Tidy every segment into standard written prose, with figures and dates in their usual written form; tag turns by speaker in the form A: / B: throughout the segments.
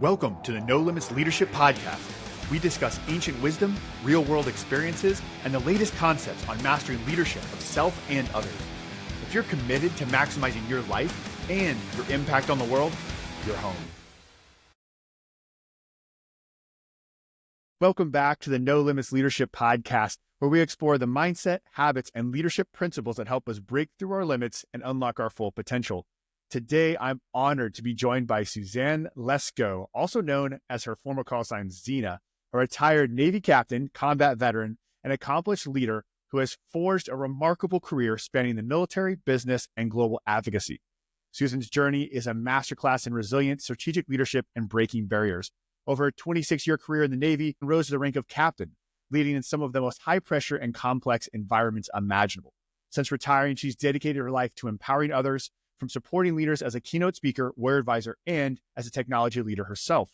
A: Welcome to the No Limits Leadership Podcast. We discuss ancient wisdom, real-world experiences, and the latest concepts on mastering leadership of self and others. If you're committed to maximizing your life and your impact on the world, you're home. Welcome back to the No Limits Leadership Podcast, where we explore the mindset, habits, and leadership principles that help us break through our limits and unlock our full potential. Today, I'm honored to be joined by Suzanne Lesko, also known as her former call sign Xena, a retired Navy captain, combat veteran, and accomplished leader who has forged a remarkable career spanning the military, business, and global advocacy. Susan's journey is a masterclass in resilience, strategic leadership, and breaking barriers. Over a 26-year career in the Navy, rose to the rank of captain, leading in some of the most high-pressure and complex environments imaginable. Since retiring, she's dedicated her life to empowering others, from supporting leaders as a keynote speaker, warrior advisor, and as a technology leader herself.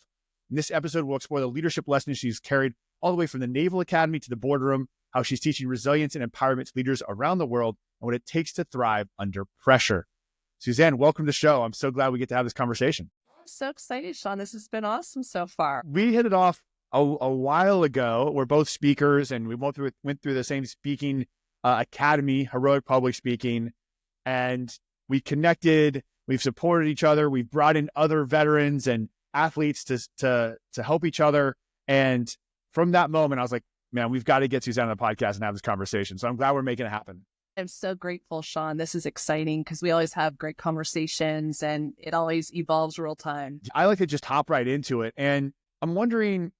A: In this episode, we'll explore the leadership lessons she's carried all the way from the Naval Academy to the boardroom, how she's teaching resilience and empowerment to leaders around the world, and what it takes to thrive under pressure. Suzanne, welcome to the show. I'm so glad we get to have this conversation.
B: I'm so excited, Sean. This has been awesome so far.
A: We hit it off a while ago. We're both speakers, and we went through the same speaking academy, heroic public speaking, and we connected, we've supported each other, we've brought in other veterans and athletes to help each other. And from that moment, I was like, man, we've got to get Suzanne on the podcast and have this conversation. So I'm glad we're making it happen.
B: I'm so grateful, Sean. This is exciting because we always have great conversations and it always evolves real time.
A: I like to just hop right into it. And I'm wondering,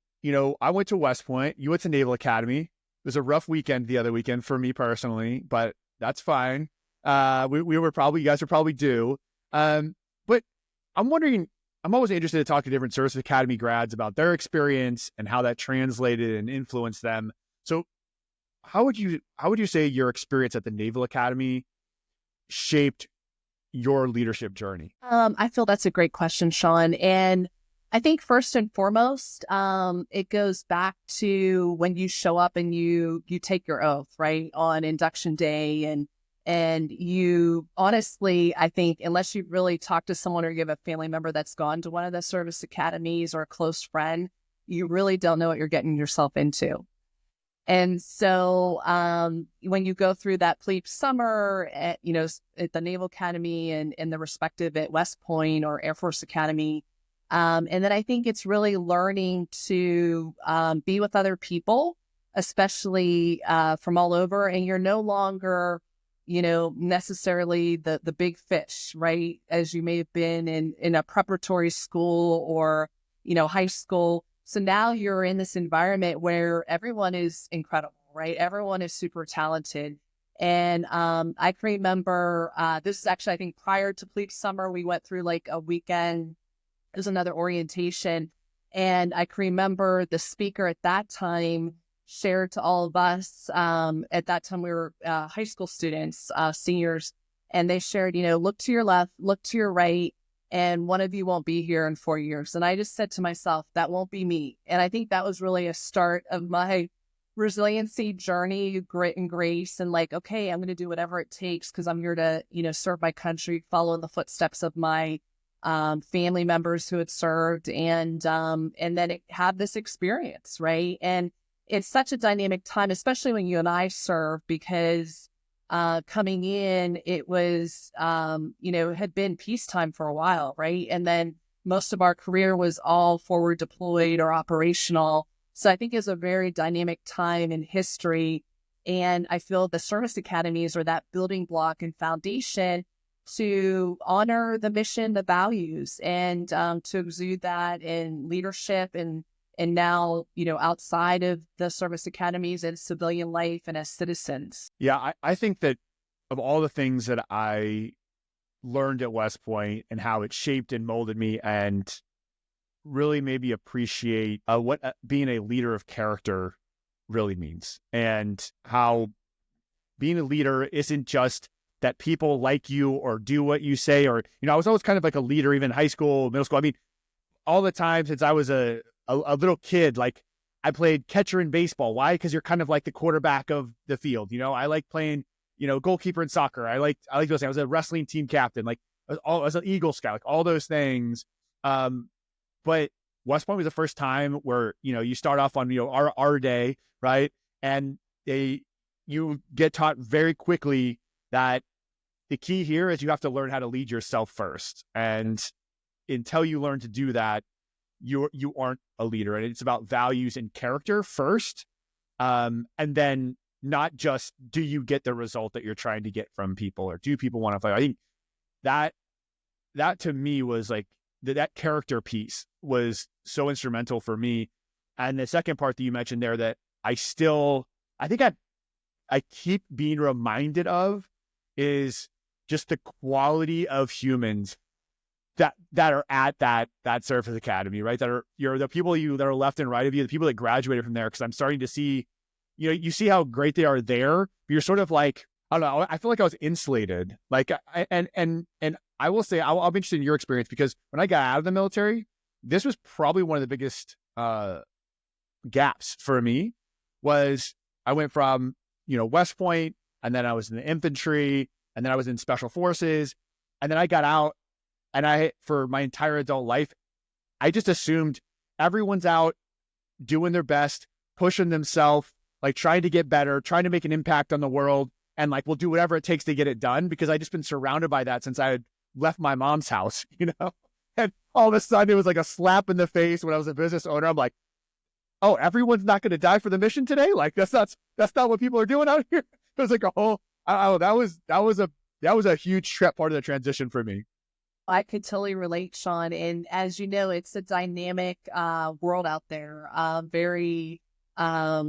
A: I went to West Point, you went to Naval Academy. It was a rough weekend the other weekend for me personally, but that's fine. You guys were probably due. But I'm wondering, I'm always interested to talk to different service academy grads about their experience and how that translated and influenced them. So how would you say your experience at the Naval Academy shaped your leadership journey?
B: I feel that's a great question, Sean. And I think first and foremost, it goes back to when you show up and you take your oath, right, on induction day. And you honestly, I think, unless you really talk to someone or you have a family member that's gone to one of the service academies or a close friend, you really don't know what you're getting yourself into. And so when you go through that plebe summer at the Naval Academy and the respective at West Point or Air Force Academy, and then I think it's really learning to be with other people, especially from all over, and you're no longer necessarily the big fish, right? As you may have been in a preparatory school or, high school. So now you're in this environment where everyone is incredible, right? Everyone is super talented. And I can remember, this is actually, I think prior to plebe summer, we went through like a weekend. It was another orientation. And I can remember the speaker at that time shared to all of us. At that time, we were high school students, seniors, and they shared, look to your left, look to your right, and one of you won't be here in 4 years. And I just said to myself, that won't be me. And I think that was really a start of my resiliency journey, grit and grace, and like, okay, I'm going to do whatever it takes because I'm here to, serve my country, follow in the footsteps of my family members who had served, and then have this experience, right? And it's such a dynamic time, especially when you and I serve, because coming in, it was, had been peacetime for a while, right? And then most of our career was all forward deployed or operational. So I think it's a very dynamic time in history. And I feel the service academies are that building block and foundation to honor the mission, the values, and to exude that in leadership and now, outside of the service academies and civilian life and as citizens.
A: Yeah, I think that of all the things that I learned at West Point and how it shaped and molded me and really made me appreciate what being a leader of character really means, and how being a leader isn't just that people like you or do what you say, or, I was always kind of like a leader, even in high school, middle school. I mean, all the time since I was a little kid, like I played catcher in baseball. Why? Because you're kind of like the quarterback of the field. I like playing, goalkeeper in soccer. I like those things. I was a wrestling team captain. Like I was an Eagle Scout, like all those things. But West Point was the first time where, you start off on, our day, right? And you get taught very quickly that the key here is you have to learn how to lead yourself first. And until you learn to do that, you aren't a leader. And it's about values and character first. And then not just, do you get the result that you're trying to get from people, or do people want to fight? I think that to me was like, that character piece was so instrumental for me. And the second part that you mentioned there that I think I keep being reminded of is just the quality of humans that are at that Surface Academy, right? That are, the people that are left and right of you, the people that graduated from there. Cause I'm starting to see, you see how great they are there, but you're sort of like, I don't know, I feel like I was insulated. Like, and I will say, I'll be interested in your experience, because when I got out of the military, this was probably one of the biggest gaps for me. Was I went from, West Point, and then I was in the infantry, and then I was in special forces, and then I got out, and for my entire adult life, I just assumed everyone's out doing their best, pushing themselves, like trying to get better, trying to make an impact on the world, and like, we'll do whatever it takes to get it done, because I just been surrounded by that since I had left my mom's house, and all of a sudden it was like a slap in the face when I was a business owner. I'm like, oh, everyone's not going to die for the mission today? Like, that's not what people are doing out here. It was like a whole, that was a huge part of the transition for me.
B: I could totally relate, Sean. And as you know, it's a dynamic world out there. Very, I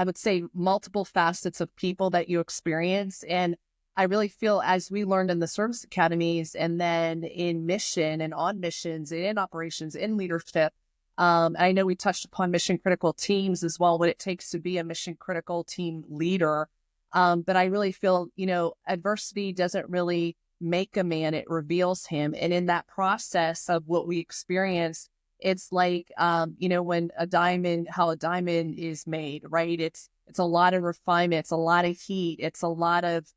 B: would say, multiple facets of people that you experience. And I really feel, as we learned in the service academies, and then in mission and on missions, and in operations, in leadership, I know we touched upon mission critical teams as well, what it takes to be a mission critical team leader. But I really feel, adversity doesn't really make a man, it reveals him. And in that process of what we experience, it's like, when how a diamond is made, right? It's a lot of refinement, it's a lot of heat, it's a lot of,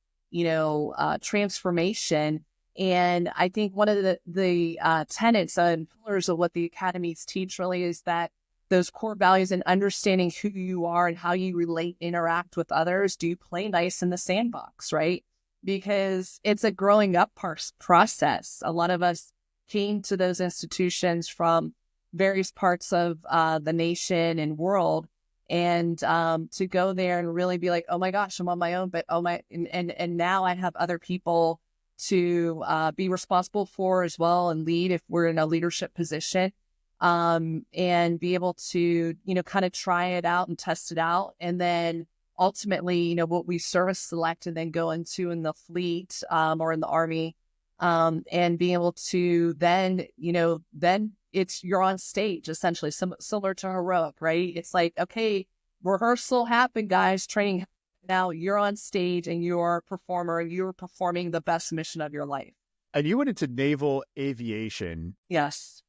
B: transformation. And I think one of the tenets and pillars of what the academies teach really is that those core values and understanding who you are and how you relate, interact with others. Do you play nice in the sandbox, right? Because it's a growing up process. A lot of us came to those institutions from various parts of the nation and world, and to go there and really be like, oh my gosh, I'm on my own, but and now I have other people to be responsible for as well, and lead if we're in a leadership position, and be able to, kind of try it out and test it out. And then ultimately, what we service select and then go into in the fleet or in the Army, and being able to then, then you're on stage, essentially, similar to heroic, right? It's like, okay, rehearsal happened, guys, training. Now you're on stage and you're a performer and you're performing the best mission of your life.
A: And you went into naval aviation.
B: Yes.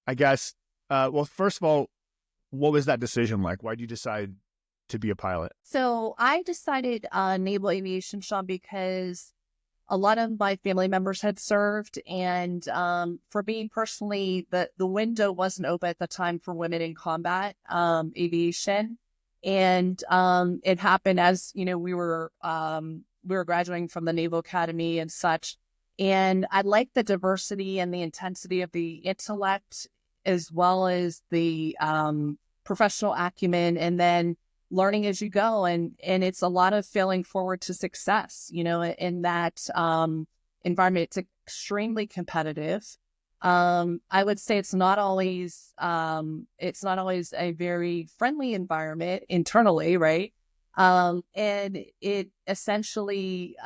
A: I guess, well, first of all, what was that decision like? Why did you decide to be a pilot?
B: So I decided naval aviation, Sean, because a lot of my family members had served. And for me personally, the window wasn't open at the time for women in combat aviation. And it happened as, we were graduating from the Naval Academy and such. And I like the diversity and the intensity of the intellect, as well as the professional acumen, and then learning as you go. And it's a lot of failing forward to success, in that environment. It's extremely competitive. I would say it's not always a very friendly environment internally, right? And it essentially,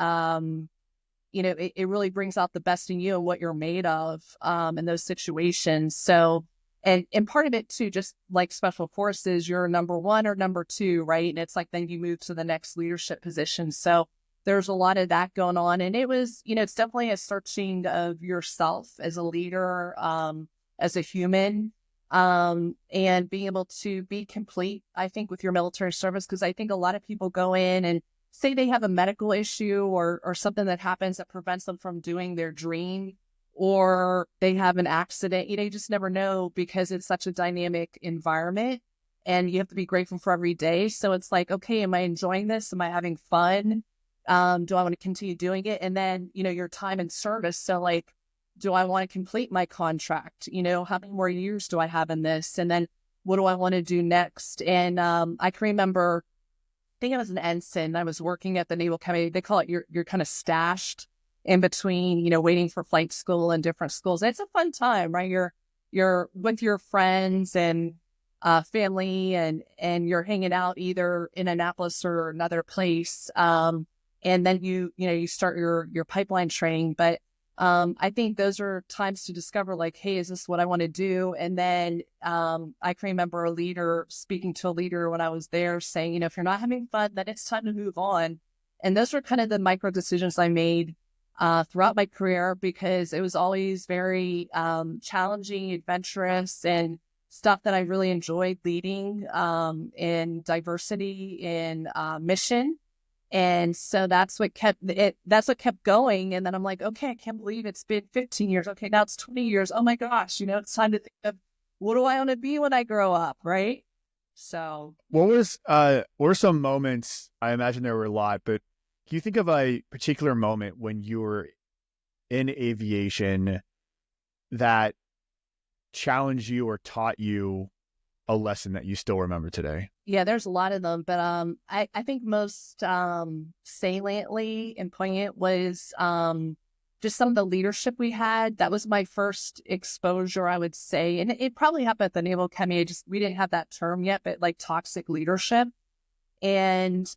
B: it really brings out the best in you and what you're made of in those situations. So, and part of it too, just like special forces, you're number one or number two, right? And it's like, then you move to the next leadership position. So there's a lot of that going on. And it was, it's definitely a searching of yourself as a leader, as a human, and being able to be complete, I think, with your military service. Because I think a lot of people go in and say they have a medical issue or something that happens that prevents them from doing their dream or they have an accident. You just never know because it's such a dynamic environment and you have to be grateful for every day. So it's like, okay, am I enjoying this? Am I having fun? Do I want to continue doing it? And then, your time in service. So like, do I want to complete my contract? How many more years do I have in this? And then what do I want to do next? And I can remember, I think I was an ensign. I was working at the Naval Academy. They call it you're kind of stashed in between, waiting for flight school and different schools. It's a fun time, right? You're with your friends and family and you're hanging out either in Annapolis or another place. And then you start your pipeline training. But I think those are times to discover like, hey, is this what I want to do? And then I can remember speaking to a leader when I was there saying, if you're not having fun, then it's time to move on. And those were kind of the micro decisions I made throughout my career, because it was always very challenging, adventurous, and stuff that I really enjoyed leading in diversity, in mission. And so that's what kept going. And then I'm like, okay, I can't believe it's been 15 years. Okay, now it's 20 years. Oh my gosh, it's time to think of what do I want to be when I grow up, right? So
A: what were some moments, I imagine there were a lot, but can you think of a particular moment when you were in aviation that challenged you or taught you a lesson that you still remember today?
B: Yeah, there's a lot of them, but I think most saliently and poignant was just some of the leadership we had. That was my first exposure, I would say, and it probably happened at the Naval Academy. We didn't have that term yet, but like toxic leadership, and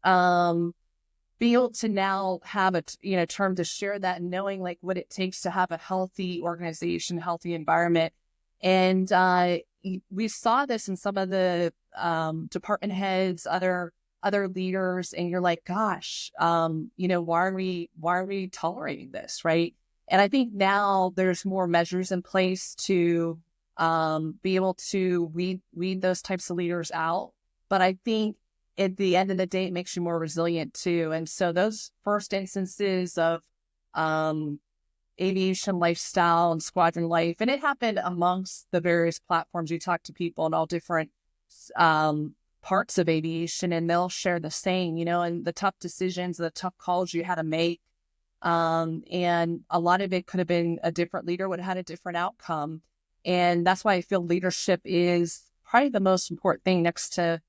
B: being able to now have a term to share that, and knowing like what it takes to have a healthy organization, healthy environment. And we saw this in some of the department heads, other leaders, and you're like, gosh, why are we tolerating this, right? And I think now there's more measures in place to be able to weed those types of leaders out. But I think at the end of the day, it makes you more resilient too. And so those first instances of aviation lifestyle and squadron life, and it happened amongst the various platforms. You talk to people in all different parts of aviation, and they'll share the same, and the tough decisions, the tough calls you had to make. And a lot of it could have been a different leader would have had a different outcome. And that's why I feel leadership is probably the most important thing next to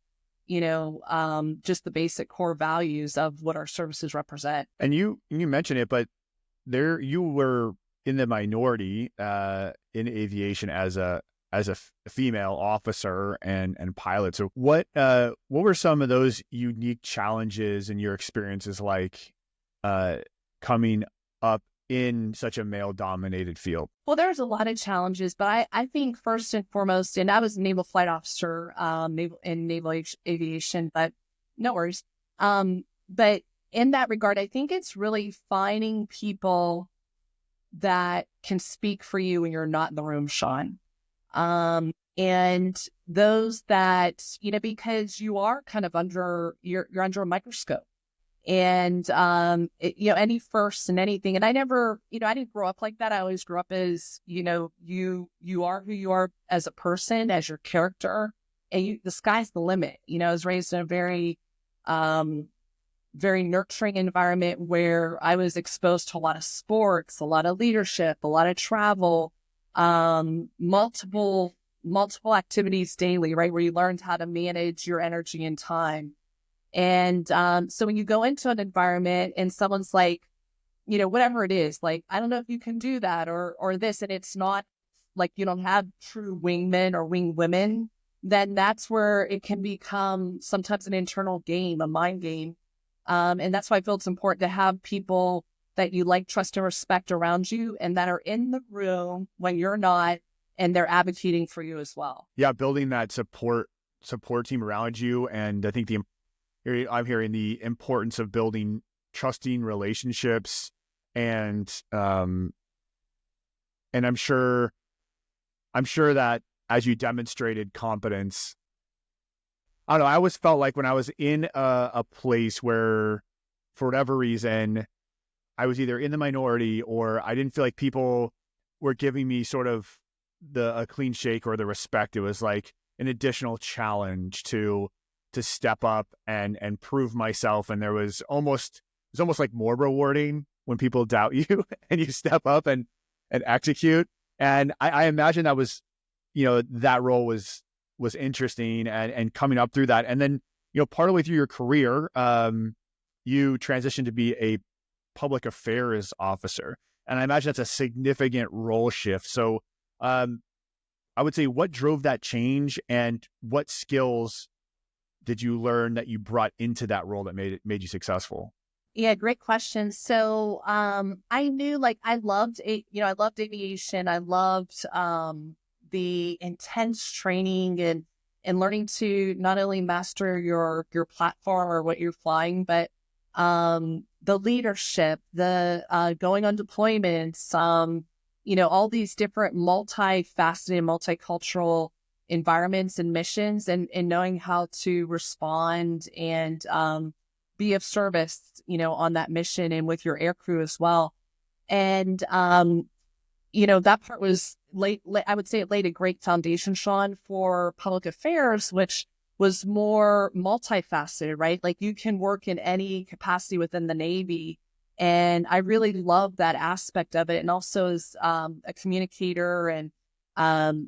B: just the basic core values of what our services represent.
A: And you mentioned it, but there you were in the minority in aviation as a female officer and pilot. So what were some of those unique challenges in your experiences like coming up in such a male dominated field?
B: Well, there's a lot of challenges, but I think first and foremost, and I was a naval flight officer in naval aviation, but no worries. But in that regard, I think it's really finding people that can speak for you when you're not in the room, Sean. And those that, because you are kind of you're under a microscope. And, any firsts and anything. And I never, I didn't grow up like that. I always grew up as, you are who you are as a person, as your character, and the sky's the limit. I was raised in a very, very nurturing environment where I was exposed to a lot of sports, a lot of leadership, a lot of travel, multiple activities daily, right? Where you learned how to manage your energy and time. And so when you go into an environment and someone's like, whatever it is, like, I don't know if you can do that or this, and it's not like you don't have true wingmen or wing women, then that's where it can become sometimes an internal game, a mind game. And that's why I feel it's important to have people that you like, trust, and respect around you and that are in the room when you're not, and they're advocating for you as well.
A: Yeah, building that support team around you. And I think I'm hearing the importance of building trusting relationships, and I'm sure that as you demonstrated competence, I don't know, I always felt like when I was in a place where, for whatever reason, I was either in the minority or I didn't feel like people were giving me sort of a clean shake or the respect. It was like an additional challenge to step up and prove myself. And it was almost like more rewarding when people doubt you and you step up and execute. And I imagine that was, that role was interesting and coming up through that. And then, part of the way through your career, you transitioned to be a public affairs officer. And I imagine that's a significant role shift. So I would say, what drove that change, and what skills did you learn that you brought into that role that made you successful?
B: Yeah, great question. So I knew, like, I loved aviation. I loved the intense training and learning to not only master your platform or what you're flying, but the leadership, the going on deployments, all these different multifaceted, multicultural environments and missions, and knowing how to respond and be of service, on that mission and with your aircrew as well. And, that part was I would say it laid a great foundation, Sean, for public affairs, which was more multifaceted, right? Like, you can work in any capacity within the Navy. And I really love that aspect of it. And also as a communicator and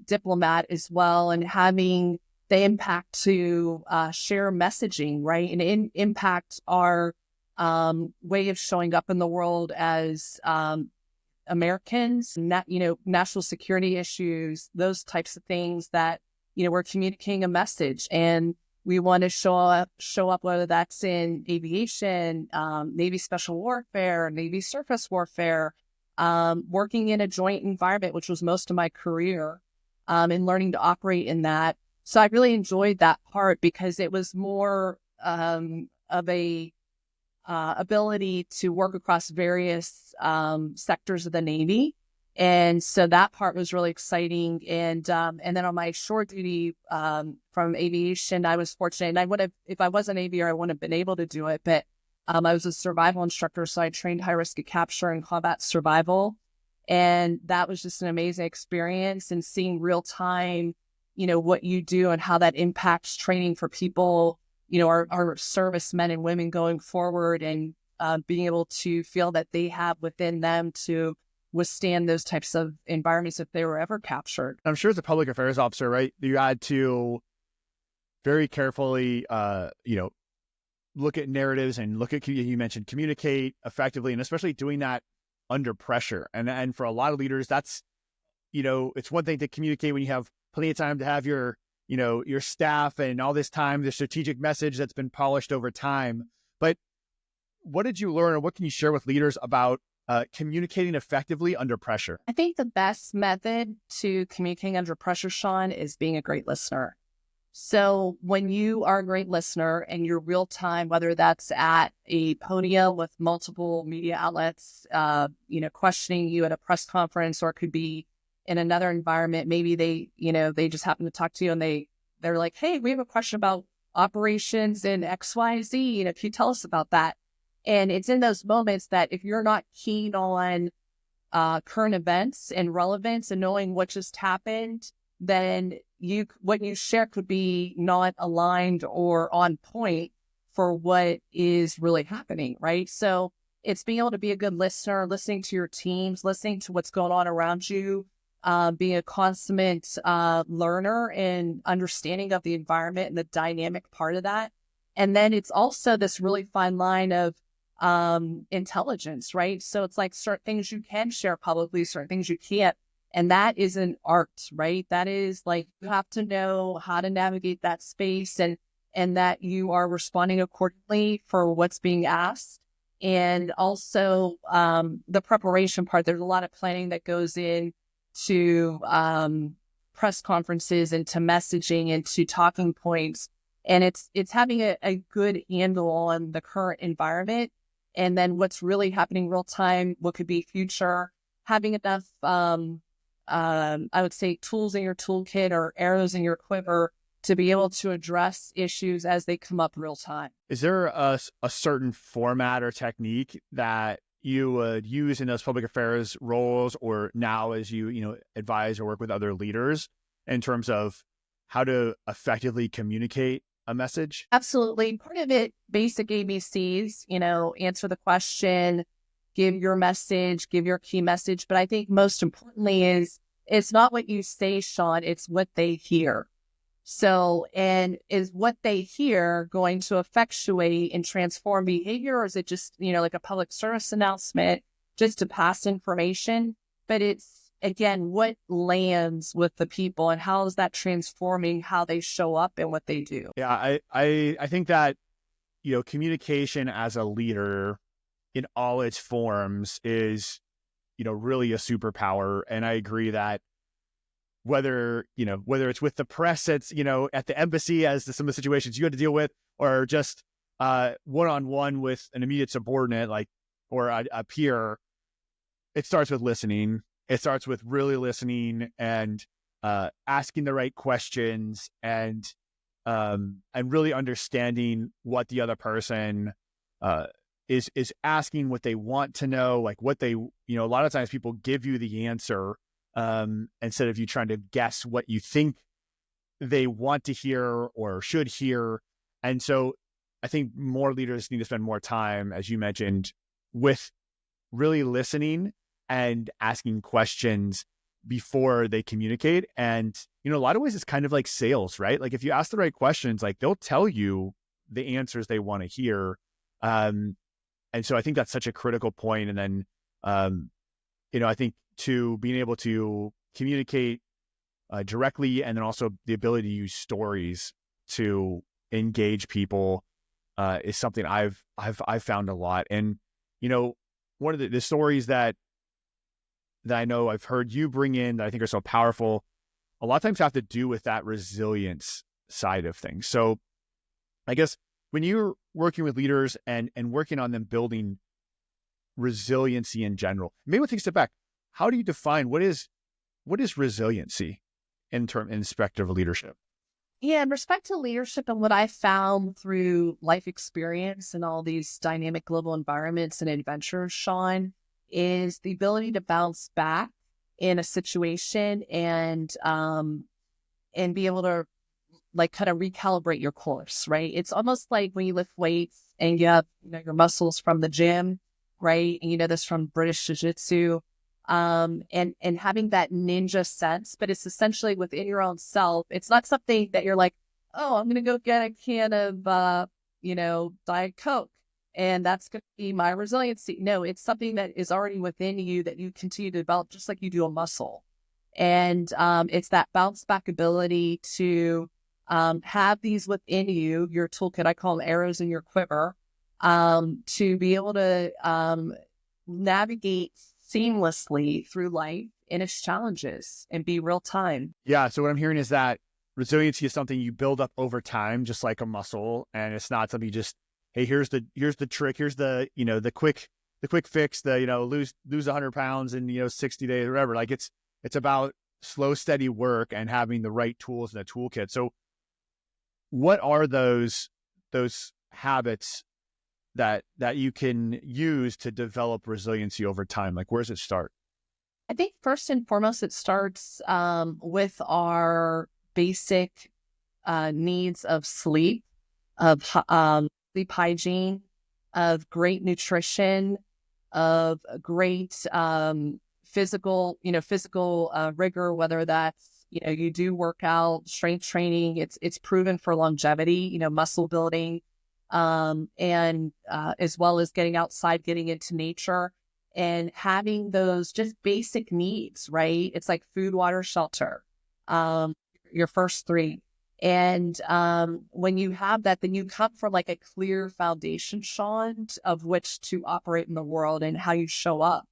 B: diplomat as well, and having the impact to share messaging, right? And impact our way of showing up in the world as Americans, national security issues, those types of things that, we're communicating a message, and we want to show up, whether that's in aviation, Navy special warfare, Navy surface warfare, working in a joint environment, which was most of my career, and learning to operate in that. So I really enjoyed that part because it was more of a ability to work across various sectors of the Navy. And so that part was really exciting. And then on my shore duty from aviation, I was fortunate. And if I wasn't aviator, I wouldn't have been able to do it. But I was a survival instructor, so I trained high risk of capture and combat survival. And that was just an amazing experience, and seeing real time, what you do and how that impacts training for people, our servicemen and women going forward, and being able to feel that they have within them to withstand those types of environments if they were ever captured.
A: I'm sure as a public affairs officer, right, you had to very carefully, look at narratives and you mentioned communicate effectively, and especially doing that under pressure. And for a lot of leaders, that's, it's one thing to communicate when you have plenty of time to have your staff and all this time, the strategic message that's been polished over time. But what did you learn, or what can you share with leaders about communicating effectively under pressure?
B: I think the best method to communicating under pressure, Sean, is being a great listener. So when you are a great listener and you're real time, whether that's at a podium with multiple media outlets, questioning you at a press conference, or it could be in another environment, maybe they just happen to talk to you and they're like, hey, we have a question about operations in XYZ. Can you tell us about that? And it's in those moments that if you're not keen on current events and relevance and knowing what just happened, then what you share could be not aligned or on point for what is really happening, right? So it's being able to be a good listener, listening to your teams, listening to what's going on around you, being a consummate learner and understanding of the environment and the dynamic part of that. And then it's also this really fine line of intelligence, right? So it's like certain things you can share publicly, certain things you can't. And that is an art, right? That is like, you have to know how to navigate that space, and that you are responding accordingly for what's being asked. And also the preparation part, there's a lot of planning that goes in to press conferences and to messaging and to talking points. And it's having a good handle on the current environment, and then what's really happening real time, what could be future, having enough, I would say, tools in your toolkit or arrows in your quiver to be able to address issues as they come up real time.
A: Is there a certain format or technique that, you would use in those public affairs roles, or now as you advise or work with other leaders in terms of how to effectively communicate a message?
B: Absolutely. Part of it, basic ABCs, answer the question, give your message, give your key message. But I think most importantly is it's not what you say, Sean, it's what they hear. So, and is what they hear going to effectuate and transform behavior, or is it just, like a public service announcement just to pass information? But it's, again, what lands with the people and how is that transforming how they show up and what they do?
A: Yeah, I think that, communication as a leader in all its forms is, really a superpower. And I agree that whether it's with the press, it's, at the embassy, as some of the situations you had to deal with, or just one-on-one with an immediate subordinate, like, or a peer, it starts with listening. It starts with really listening and asking the right questions and really understanding what the other person is asking, what they want to know, like what they, a lot of times people give you the answer instead of you trying to guess what you think they want to hear or should hear. And so I think more leaders need to spend more time, as you mentioned, with really listening and asking questions before they communicate. And, a lot of ways it's kind of like sales, right? Like if you ask the right questions, like they'll tell you the answers they want to hear. And so I think that's such a critical point. And then, I think to being able to communicate directly, and then also the ability to use stories to engage people is something I've found a lot. And, one of the stories that I know I've heard you bring in that I think are so powerful, a lot of times have to do with that resilience side of things. So I guess when you're working with leaders and working on them building resiliency in general, maybe we'll take a step back. How do you define what is resiliency in respect of leadership?
B: Yeah, in respect to leadership and what I found through life experience and all these dynamic global environments and adventures, Sean, is the ability to bounce back in a situation and be able to like kind of recalibrate your course, right? It's almost like when you lift weights and you have your muscles from the gym, right? And this from British Jiu-Jitsu. And having that ninja sense, but it's essentially within your own self. It's not something that you're like, oh, I'm going to go get a can of, Diet Coke, and that's going to be my resiliency. No, it's something that is already within you that you continue to develop, just like you do a muscle. And it's that bounce back ability to have these within you, your toolkit. I call them arrows in your quiver, to be able to navigate seamlessly through life and its challenges and be real time.
A: Yeah. So what I'm hearing is that resiliency is something you build up over time, just like a muscle. And it's not something you just, hey, here's the trick. Here's the, the quick fix, lose 100 pounds in, 60 days or whatever. Like it's about slow, steady work and having the right tools in the toolkit. So what are those habits that you can use to develop resiliency over time? Like, where does it start?
B: I think first and foremost, it starts with our basic needs of sleep, of sleep hygiene, of great nutrition, of great physical rigor, whether that's, you do work out, strength training, it's proven for longevity, muscle building, and as well as getting outside, getting into nature and having those just basic needs, right? It's like food, water, shelter, your first three. And when you have that, then you come from like a clear foundation, Sean, of which to operate in the world and how you show up.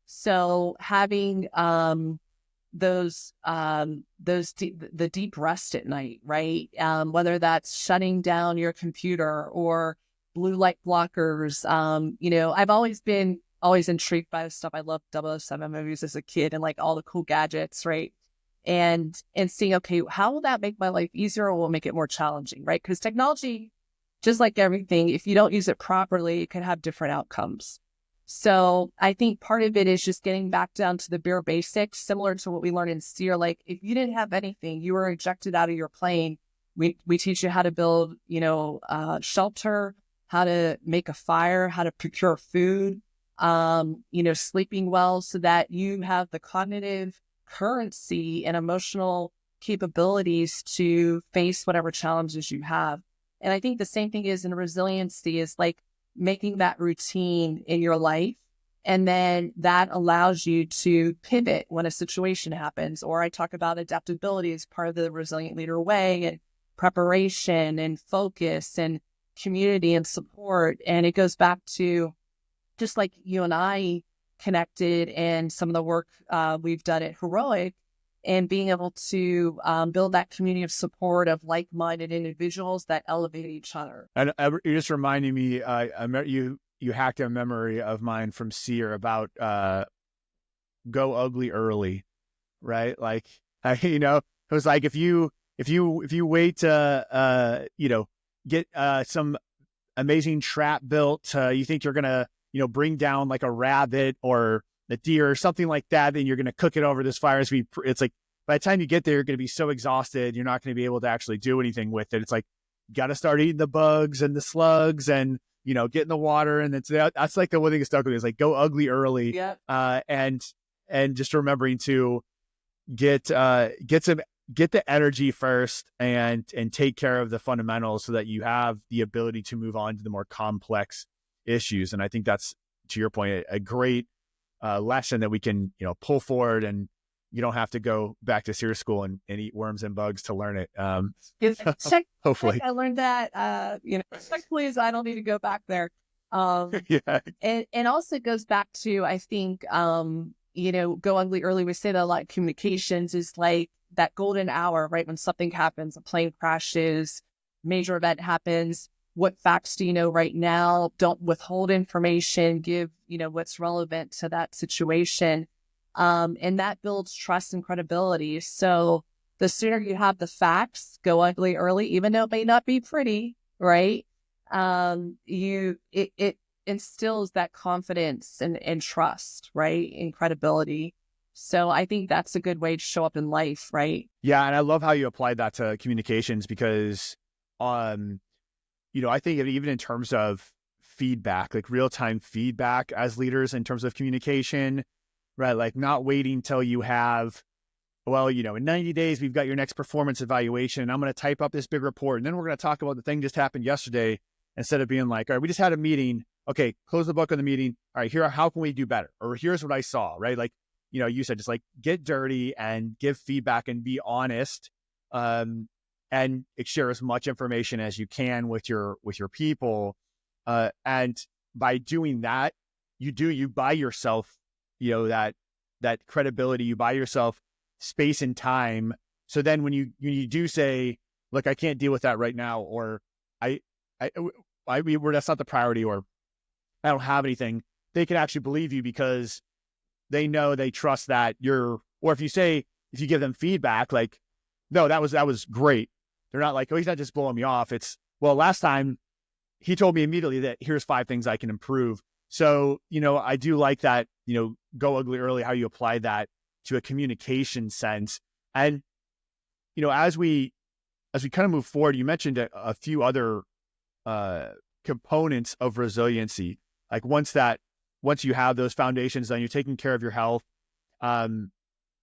B: So having the deep rest at night, right? Whether that's shutting down your computer or blue light blockers. I've always been intrigued by this stuff. I loved 007 movies as a kid and like all the cool gadgets, right? And seeing, okay, how will that make my life easier or will it make it more challenging, right? Because technology, just like everything, if you don't use it properly, it can have different outcomes. So I think part of it is just getting back down to the bare basics, similar to what we learned in SEER. Like if you didn't have anything, you were ejected out of your plane. We teach you how to build, shelter, how to make a fire, how to procure food, sleeping well so that you have the cognitive currency and emotional capabilities to face whatever challenges you have. And I think the same thing is in resiliency is like making that routine in your life. And then that allows you to pivot when a situation happens. Or I talk about adaptability as part of the resilient leader way, and preparation and focus and community and support. And it goes back to just like you and I connected and some of the work we've done at Heroic, and being able to build that community of support of like-minded individuals that elevate each other.
A: And you're just reminding me, you hacked a memory of mine from SEER about go ugly early, right? Like, it was like if you wait to get some amazing trap built, you think you're gonna bring down like a rabbit or a deer or something like that, then you're going to cook it over this fire. It's like by the time you get there, you're going to be so exhausted, you're not going to be able to actually do anything with it. It's like you got to start eating the bugs and the slugs and get in the water. And that's like the one thing that stuck with me is like go ugly early.
B: Yeah.
A: And just remembering to get the energy first and take care of the fundamentals so that you have the ability to move on to the more complex issues. And I think that's, to your point, a great lesson that we can pull forward, and you don't have to go back to SEER school and eat worms and bugs to learn it. Hopefully
B: I learned that please, I don't need to go back there.
A: Yeah.
B: And also it goes back to, I think, go ugly early. We say that a lot. Communications is like that golden hour, right? When something happens, a plane crashes, major event happens. What facts do you know right now? Don't withhold information. Give, what's relevant to that situation. And that builds trust and credibility. So the sooner you have the facts, go ugly early, even though it may not be pretty, right? It instills that confidence and trust, right? And credibility. So I think that's a good way to show up in life, right?
A: Yeah. And I love how you applied that to communications because, I think even in terms of feedback, like real-time feedback as leaders in terms of communication, right? Like not waiting till you have, in 90 days, we've got your next performance evaluation, and I'm going to type up this big report. And then we're going to talk about the thing just happened yesterday, instead of being like, all right, we just had a meeting. Okay, close the book on the meeting. All right, how can we do better? Or here's what I saw, right? Like, you said, just like get dirty and give feedback and be honest. And share as much information as you can with your people. And by doing that, you buy yourself, that credibility, you buy yourself space and time. So then when you do say, look, I can't deal with that right now, or that's not the priority, or I don't have anything, they can actually believe you because they know, they trust that or if you give them feedback, like, no, that was great. They're not like, oh, he's not just blowing me off. It's, well, last time he told me immediately that here's 5 things I can improve. So, I do like that, go ugly early, how you apply that to a communication sense. And, as we kind of move forward, you mentioned a few other components of resiliency. Like once you have those foundations, then you're taking care of your health,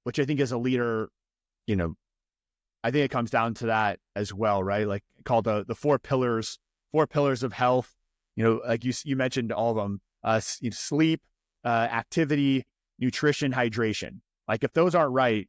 A: which I think as a leader, I think it comes down to that as well, right? Like called the 4 pillars of health. Like you mentioned all of them: sleep, activity, nutrition, hydration. Like if those aren't right,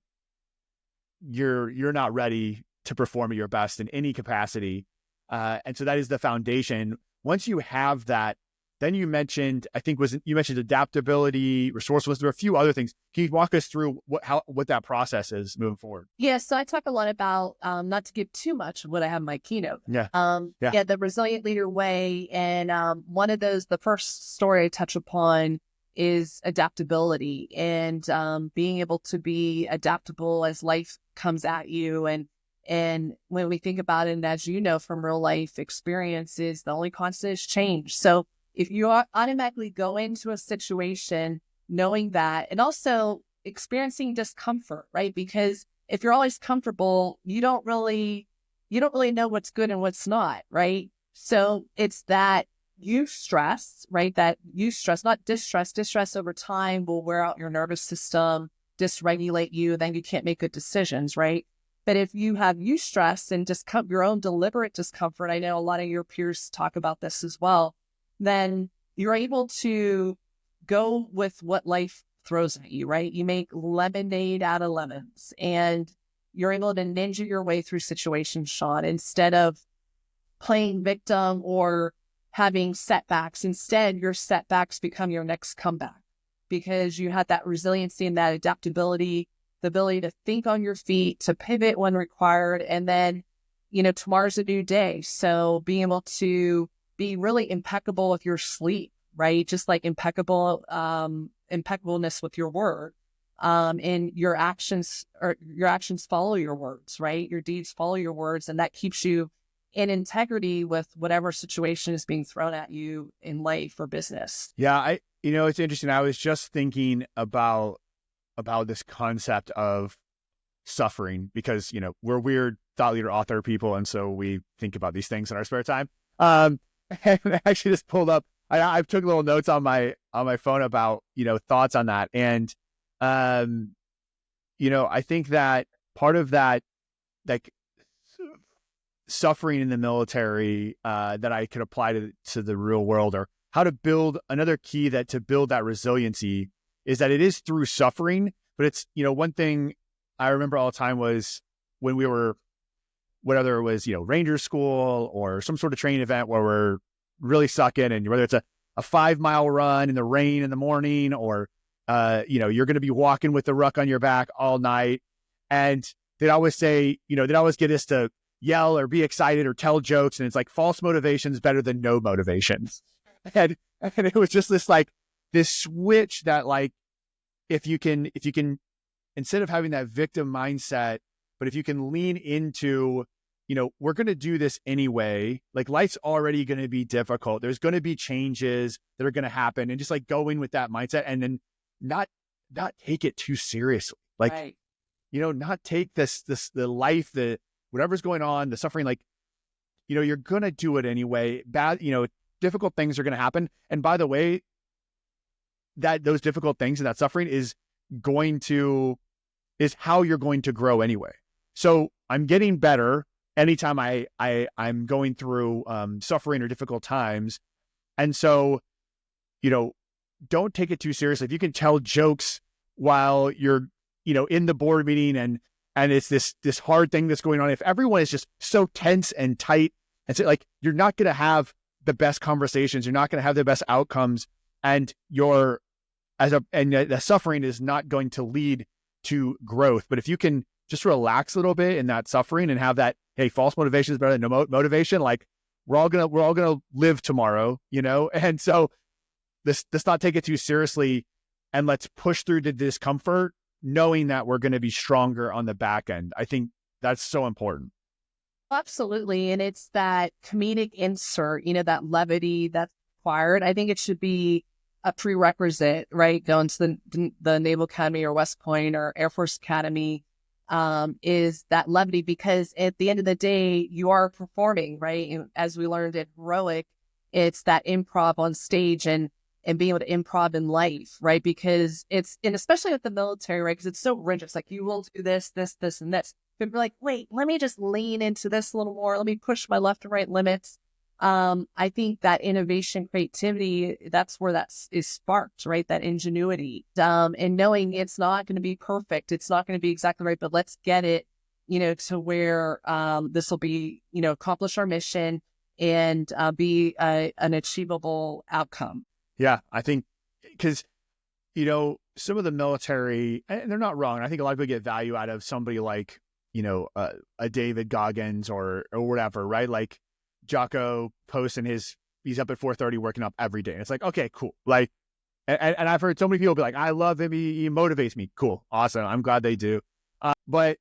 A: you're not ready to perform at your best in any capacity. And so that is the foundation. Once you have that, then you mentioned adaptability, resourcefulness. There are a few other things. Can you walk us through what that process is moving forward?
B: Yeah, so I talk a lot about, not to give too much of what I have in my keynote.
A: Yeah.
B: The resilient leader way. And one of those, the first story I touch upon is adaptability and being able to be adaptable as life comes at you. And when we think about it, and as you know from real life experiences, the only constant is change. So if you automatically go into a situation knowing that, and also experiencing discomfort, right? Because if you're always comfortable, you don't really know what's good and what's not, right? So it's that eustress, right? That eustress, not distress. Distress over time will wear out your nervous system, dysregulate you, then you can't make good decisions, right? But if you have eustress and your own deliberate discomfort, I know a lot of your peers talk about this as well, then you're able to go with what life throws at you, right? You make lemonade out of lemons, and you're able to ninja your way through situations, Sean, instead of playing victim or having setbacks. Instead, your setbacks become your next comeback because you had that resiliency and that adaptability, the ability to think on your feet, to pivot when required. And then, tomorrow's a new day. So being able to be really impeccable with your sleep, right? Just like impeccableness with your word. And your actions follow your words, right? Your deeds follow your words. And that keeps you in integrity with whatever situation is being thrown at you in life or business.
A: Yeah, it's interesting. I was just thinking about this concept of suffering because, we're weird thought leader author people. And so we think about these things in our spare time. And I actually just pulled up, I took little notes on my phone about, thoughts on that. And, I think that part of that, like suffering in the military, that I could apply to the real world, or how to build another key to build that resiliency is that it is through suffering. But it's, one thing I remember all the time was when we were, whether it was, Ranger school or some sort of training event where we're really sucking, and whether it's a 5-mile run in the rain in the morning, or, you're going to be walking with the ruck on your back all night. And they'd always say, they'd always get us to yell or be excited or tell jokes. And it's like false motivation is better than no motivation. And it was just this switch that if you can, instead of having that victim mindset, but if you can lean into, we're going to do this anyway, life's already going to be difficult. There's going to be changes that are going to happen, and just going with that mindset, and then not take it too seriously.
B: Right.
A: Not take the life, whatever's going on, the suffering, you're going to do it anyway. Difficult things are going to happen. And by the way, that those difficult things and that suffering is how you're going to grow anyway. So I'm getting better anytime I'm going through suffering or difficult times. And so, don't take it too seriously. If you can tell jokes while you're, in the board meeting and it's this hard thing that's going on, if everyone is just so tense and tight, and so you're not going to have the best conversations, you're not going to have the best outcomes, and the suffering is not going to lead to growth. But if you can just relax a little bit in that suffering and have that, hey, false motivation is better than no motivation. We're all gonna live tomorrow, And so let's not take it too seriously, and let's push through the discomfort, knowing that we're going to be stronger on the back end. I think that's so important.
B: Absolutely. And it's that comedic insert, that levity that's required. I think it should be a prerequisite, right? Going to the Naval Academy or West Point or Air Force Academy, is that levity, because at the end of the day, you are performing, right? And as we learned at Heroic, it's that improv on stage and being able to improv in life, right? Because and especially with the military, right? Because it's so rigid. It's you will do this, this, this, and this. But we're wait, let me just lean into this a little more. Let me push my left and right limits. I think that innovation, creativity, that's where that is sparked, right? That ingenuity, and knowing it's not going to be perfect. It's not going to be exactly right, but let's get it, to where, this will be, accomplish our mission and, be an achievable outcome.
A: Yeah, I think because, some of the military, and they're not wrong. I think a lot of people get value out of somebody like, a David Goggins or whatever, right? Jocko posting he's up at 4:30 working up every day. And it's okay, cool. And I've heard so many people be I love him. He motivates me. Cool. Awesome. I'm glad they do. But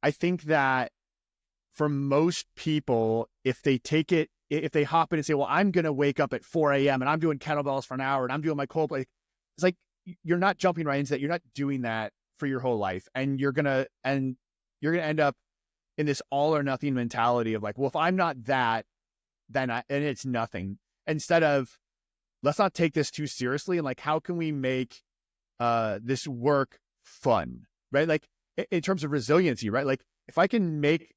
A: I think that for most people, if they take it if they hop in and say, well, I'm going to wake up at 4 a.m. and I'm doing kettlebells for an hour and I'm doing my cold play. It's like, you're not jumping right into that. You're not doing that for your whole life. And you're going to end up in this all or nothing mentality of like, well, if I'm not that, then it's nothing. Instead of, let's not take this too seriously. And like, how can we make this work fun, right? Like in terms of resiliency, right? Like if I can make,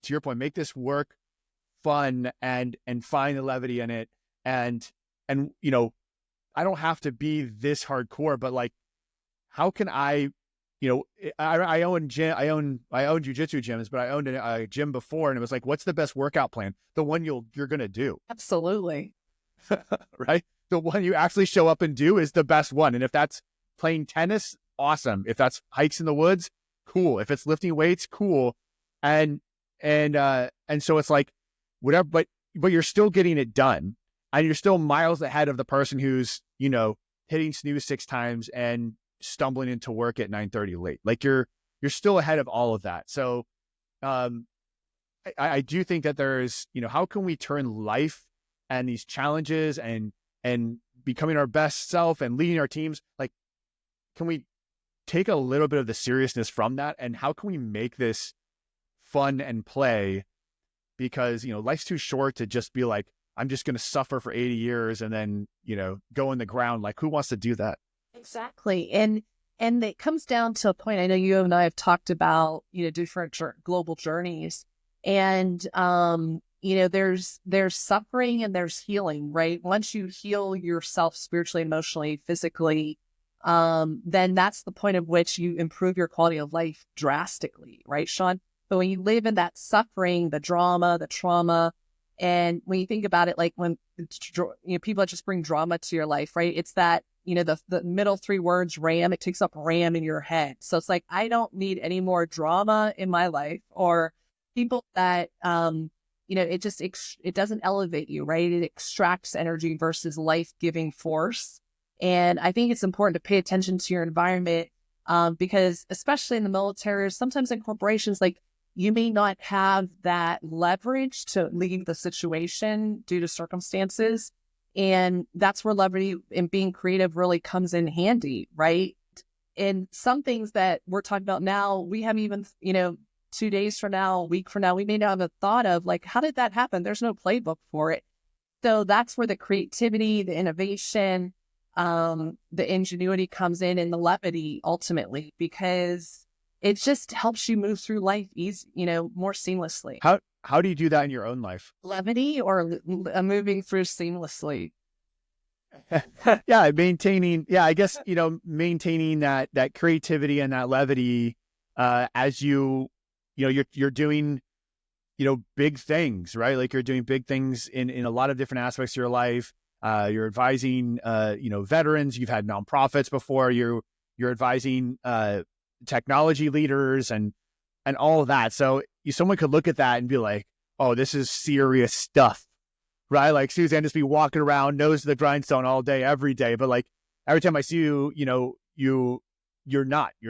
A: to your point, make this work fun and find the levity in it, and I don't have to be this hardcore, but like, how can I own jujitsu gyms, but I owned a gym before, and it was like, what's the best workout plan? The one you're gonna do.
B: Absolutely.
A: Right? The one you actually show up and do is the best one. And if that's playing tennis, awesome. If that's hikes in the woods, cool. If it's lifting weights, cool. And so it's like whatever, but you're still getting it done, and you're still miles ahead of the person who's, hitting snooze 6 times and stumbling into work at 9:30 late. Like you're still ahead of all of that. So I do think that there's, how can we turn life and these challenges and becoming our best self and leading our teams, like, can we take a little bit of the seriousness from that, and how can we make this fun and play? Because, life's too short to just be like, I'm just going to suffer for 80 years and then, go in the ground. Like, who wants to do that?
B: Exactly. And it comes down to a point. I know you and I have talked about, different global journeys, and, there's suffering and there's healing, right? Once you heal yourself spiritually, emotionally, physically, then that's the point of which you improve your quality of life drastically, right, Sean? But when you live in that suffering, the drama, the trauma, and when you think about it, like when people just bring drama to your life, right? It's that, the middle 3 words, RAM, it takes up RAM in your head. So it's like, I don't need any more drama in my life, or people that, it doesn't elevate you, right? It extracts energy versus life-giving force. And I think it's important to pay attention to your environment, because especially in the military, sometimes in corporations, like, you may not have that leverage to leave the situation due to circumstances. And that's where levity and being creative really comes in handy, right? And some things that we're talking about now, we haven't even, 2 days from now, a week from now, we may not have a thought of, like, how did that happen? There's no playbook for it. So that's where the creativity, the innovation, the ingenuity comes in, and the levity ultimately, because it just helps you move through life more seamlessly.
A: How do you do that in your own life?
B: Levity or moving through seamlessly?
A: Yeah, maintaining that creativity and that levity, as you're doing, big things, right? Like you're doing big things in a lot of different aspects of your life. You're advising, veterans. You've had nonprofits before. You're advising, technology leaders and all of that. So someone could look at that and be like, oh, this is serious stuff, right? Like Suzanne just be walking around, nose to the grindstone all day, every day. But like every time I see you, you're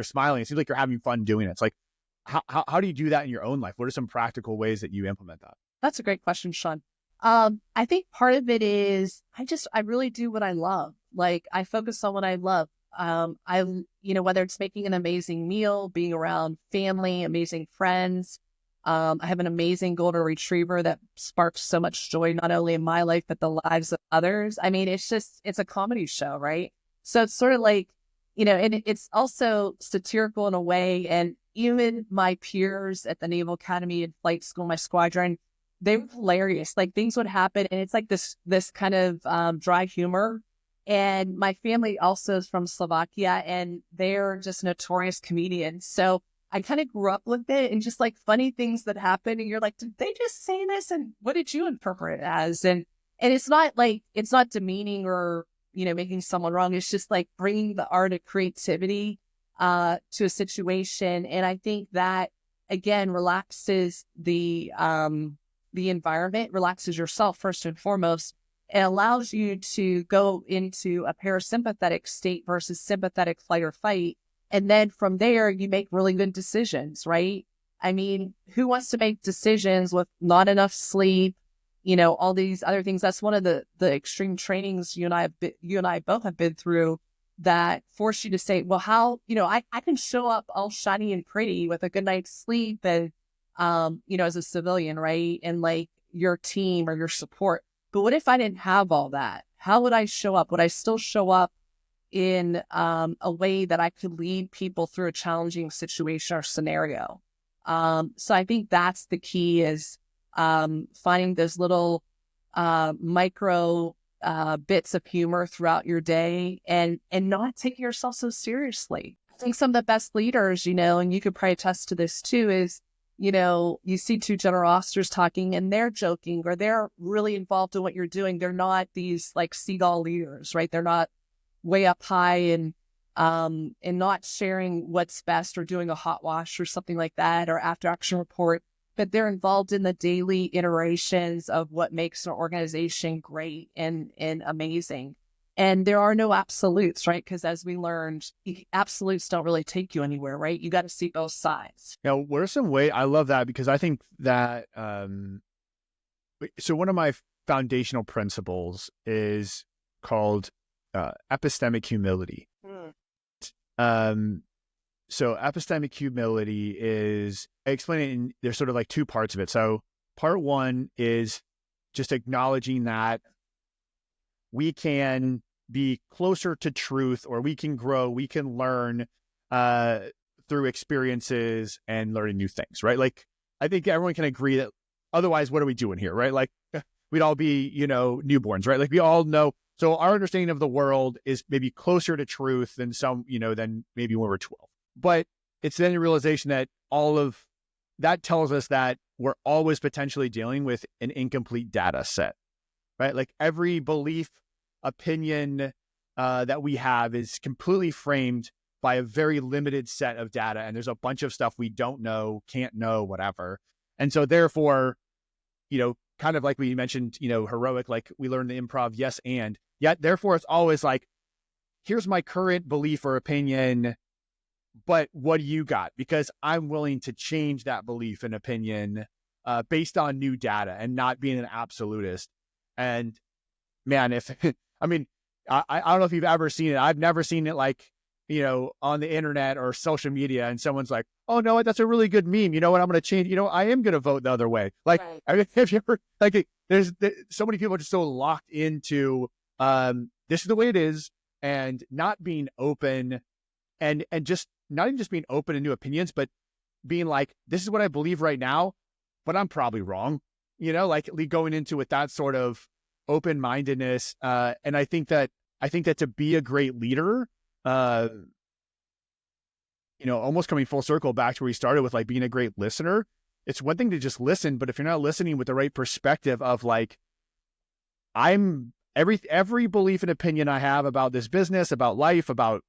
A: smiling. It seems like you're having fun doing it. It's like, how do you do that in your own life? What are some practical ways that you implement that?
B: That's a great question, Sean. I think part of it is I really do what I love. Like, I focus on what I love. Whether it's making an amazing meal, being around family, amazing friends. I have an amazing golden retriever that sparks so much joy, not only in my life, but the lives of others. I mean, it's a comedy show, right? So it's sort of like, and it's also satirical in a way. And even my peers at the Naval Academy and flight school, my squadron, they were hilarious. Like, things would happen, and it's like this kind of dry humor. And my family also is from Slovakia, and they're just notorious comedians. So I kind of grew up with it, and just like funny things that happen, and you're like, did they just say this? And what did you interpret it as? And it's not demeaning or, making someone wrong. It's just like bringing the art of creativity to a situation. And I think that, again, relaxes the environment, relaxes yourself first and foremost. It allows you to go into a parasympathetic state versus sympathetic flight or fight. And then from there, you make really good decisions, right? I mean, who wants to make decisions with not enough sleep, all these other things. That's one of the extreme trainings you and I both have been through that force you to say, well, how, I can show up all shiny and pretty with a good night's sleep and, as a civilian, right? And like your team or your support. But what if I didn't have all that? How would I show up? Would I still show up in a way that I could lead people through a challenging situation or scenario? So I think that's the key is finding those little micro bits of humor throughout your day and not taking yourself so seriously. I think some of the best leaders, and you could probably attest to this too, is, you see two general officers talking and they're joking or they're really involved in what you're doing. They're not these like seagull leaders, right? They're not way up high and not sharing what's best or doing a hot wash or something like that or after action report, but they're involved in the daily iterations of what makes an organization great and amazing. And there are no absolutes, right? Because as we learned, absolutes don't really take you anywhere, right? You got to see both sides.
A: Now, what are some ways? I love that because I think that, so one of my foundational principles is called epistemic humility. So epistemic humility is, I explain it in, there's sort of like two parts of it. So part one is just acknowledging that we can be closer to truth, or we can grow, we can learn through experiences and learning new things, right? Like, I think everyone can agree that otherwise, what are we doing here, right? Like, we'd all be, newborns, right? Like, we all know. So our understanding of the world is maybe closer to truth than than maybe when we're 12. But it's then a realization that all of that tells us that we're always potentially dealing with an incomplete data set, right? Like every belief, opinion that we have is completely framed by a very limited set of data. And there's a bunch of stuff we don't know, can't know, whatever. And so therefore, kind of like we mentioned, heroic, like we learned the improv, yes, and yet therefore it's always like, here's my current belief or opinion, but what do you got? Because I'm willing to change that belief and opinion based on new data and not being an absolutist. And man, I don't know if you've ever seen it. I've never seen it like, on the internet or social media and someone's like, oh no, that's a really good meme. You know what? I'm going to change, I am going to vote the other way. Like, right. I mean, if you ever, like, there's so many people are just so locked into this is the way it is, and not being open and just not even just being open to new opinions, but being like, this is what I believe right now, but I'm probably wrong, like going into with that sort of open-mindedness. And I think that to be a great leader, almost coming full circle back to where we started with like being a great listener, it's one thing to just listen, but if you're not listening with the right perspective of like, every belief and opinion I have about this business, about life, about,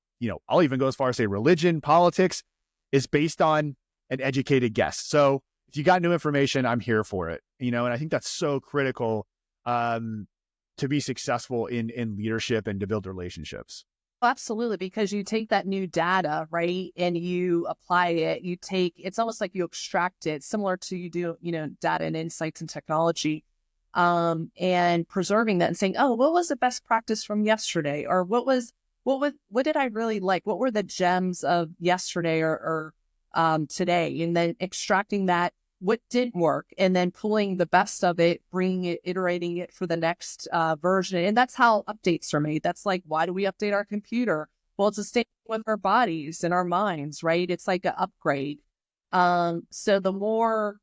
A: I'll even go as far as say religion, politics, is based on an educated guess. So if you got new information, I'm here for it, and I think that's so critical to be successful in leadership and to build relationships.
B: Absolutely, because you take that new data, right, and you apply it. It's almost like you extract it, similar to you do, data and insights and technology, and preserving that and saying, oh, what was the best practice from yesterday, or what did I really like? What were the gems of yesterday or today, and then extracting that. What did work, and then pulling the best of it, bringing it, iterating it for the next version. And that's how updates are made. That's like, why do we update our computer? Well, it's the same with our bodies and our minds, right? It's like an upgrade. So the more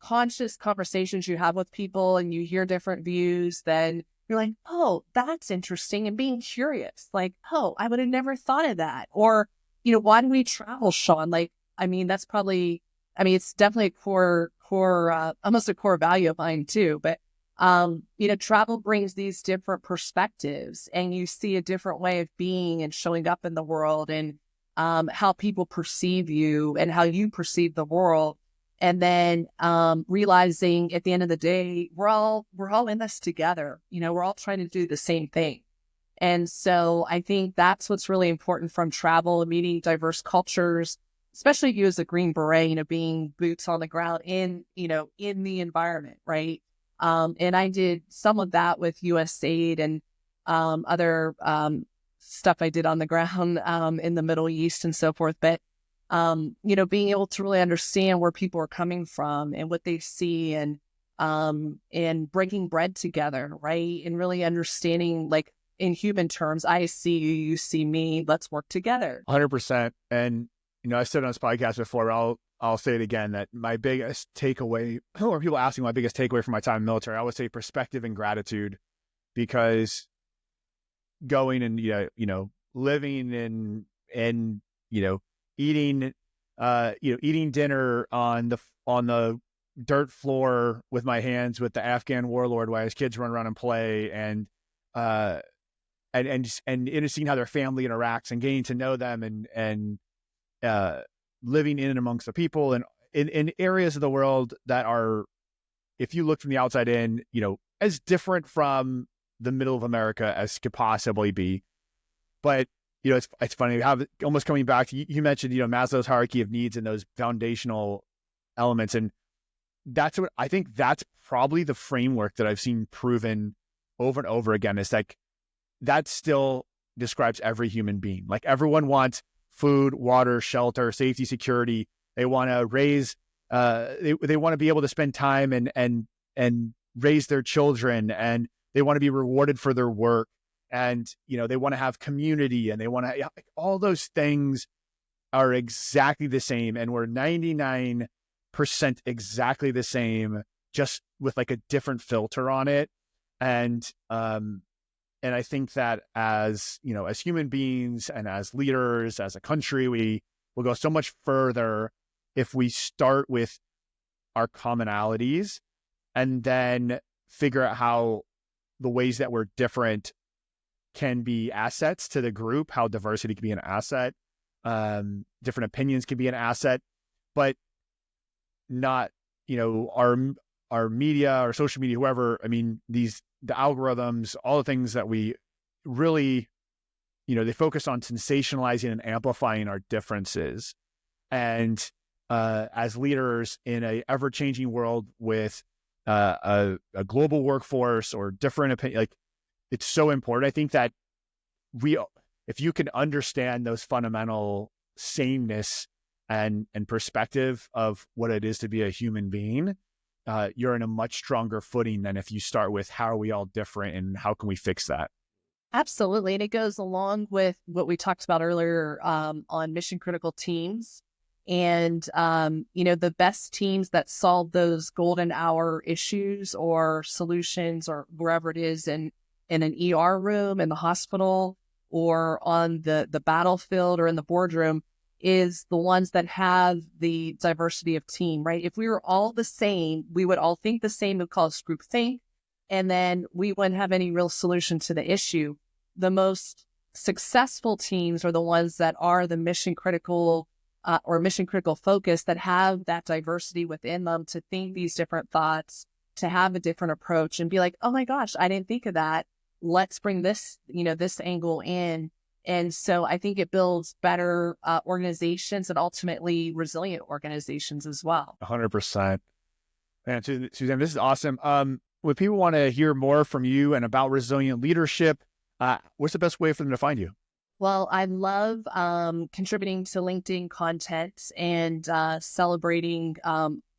B: conscious conversations you have with people and you hear different views, then you're like, oh, that's interesting. And being curious, like, oh, I would have never thought of that. Or, why do we travel, Sean? Like, that's probably... it's definitely a core, almost a core value of mine too. But, travel brings these different perspectives, and you see a different way of being and showing up in the world, and how people perceive you and how you perceive the world. And then realizing at the end of the day, we're all in this together. We're all trying to do the same thing. And so I think that's what's really important from travel and meeting diverse cultures, especially you as a Green Beret, being boots on the ground in the environment, right? And I did some of that with USAID and other stuff I did on the ground in the Middle East and so forth. But, being able to really understand where people are coming from and what they see and breaking bread together, right? And really understanding, like, in human terms, I see you, you see me, let's work together.
A: 100%. And, I said on this podcast before, but I'll say it again, that my biggest takeaway, or people asking my biggest takeaway from my time in the military, I would say perspective and gratitude, because going and, living and, eating, eating dinner on the dirt floor with my hands with the Afghan warlord while his kids run around and play, and seeing how their family interacts and getting to know them, and living in and amongst the people and in areas of the world that are, if you look from the outside in, as different from the middle of America as could possibly be. But, it's funny how, almost coming back to, you mentioned, Maslow's hierarchy of needs and those foundational elements. And that's what I think, that's probably the framework that I've seen proven over and over again, is like, that still describes every human being. Like, everyone wants food, water, shelter, safety, security. They want to raise, they want to be able to spend time and raise their children, and they want to be rewarded for their work. And, they want to have community, and they want to, all those things are exactly the same. And we're 99% exactly the same, just with like a different filter on it. And I think that as human beings and as leaders, as a country, we will go so much further if we start with our commonalities and then figure out how the ways that we're different can be assets to the group, how diversity can be an asset, different opinions can be an asset, but not, our media or social media, whoever, the algorithms, all the things that we really, they focus on sensationalizing and amplifying our differences. And as leaders in a ever-changing world with a global workforce or different opinion, like, it's so important. I think that if you can understand those fundamental sameness and perspective of what it is to be a human being, you're in a much stronger footing than if you start with how are we all different and how can we fix that?
B: Absolutely. And it goes along with what we talked about earlier on mission critical teams. And, the best teams that solve those golden hour issues or solutions or wherever it is in an ER room, in the hospital, or on the battlefield or in the boardroom, is the ones that have the diversity of team, right? If we were all the same, we would all think the same, we'd call us groupthink, and then we wouldn't have any real solution to the issue. The most successful teams are the ones that are the mission critical or mission critical focus, that have that diversity within them to think these different thoughts, to have a different approach and be like, oh my gosh, I didn't think of that. Let's bring this, this angle in. And so I think it builds better organizations and ultimately resilient organizations as well.
A: 100%. Man, Suzanne, this is awesome. When people want to hear more from you and about resilient leadership, what's the best way for them to find you?
B: Well, I love contributing to LinkedIn content and celebrating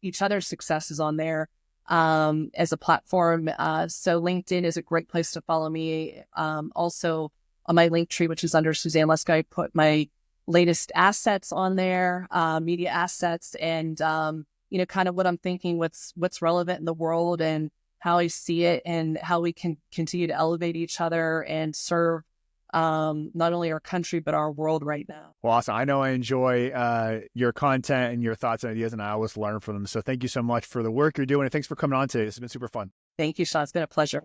B: each other's successes on there as a platform. So LinkedIn is a great place to follow me. Also on my link tree, which is under Suzanne Lesko, I put my latest assets on there, media assets, and kind of what I'm thinking, what's relevant in the world and how I see it, and how we can continue to elevate each other and serve not only our country, but our world right now.
A: Well, awesome. I know I enjoy your content and your thoughts and ideas, and I always learn from them. So thank you so much for the work you're doing. And thanks for coming on today. This has been super fun.
B: Thank you, Sean. It's been a pleasure.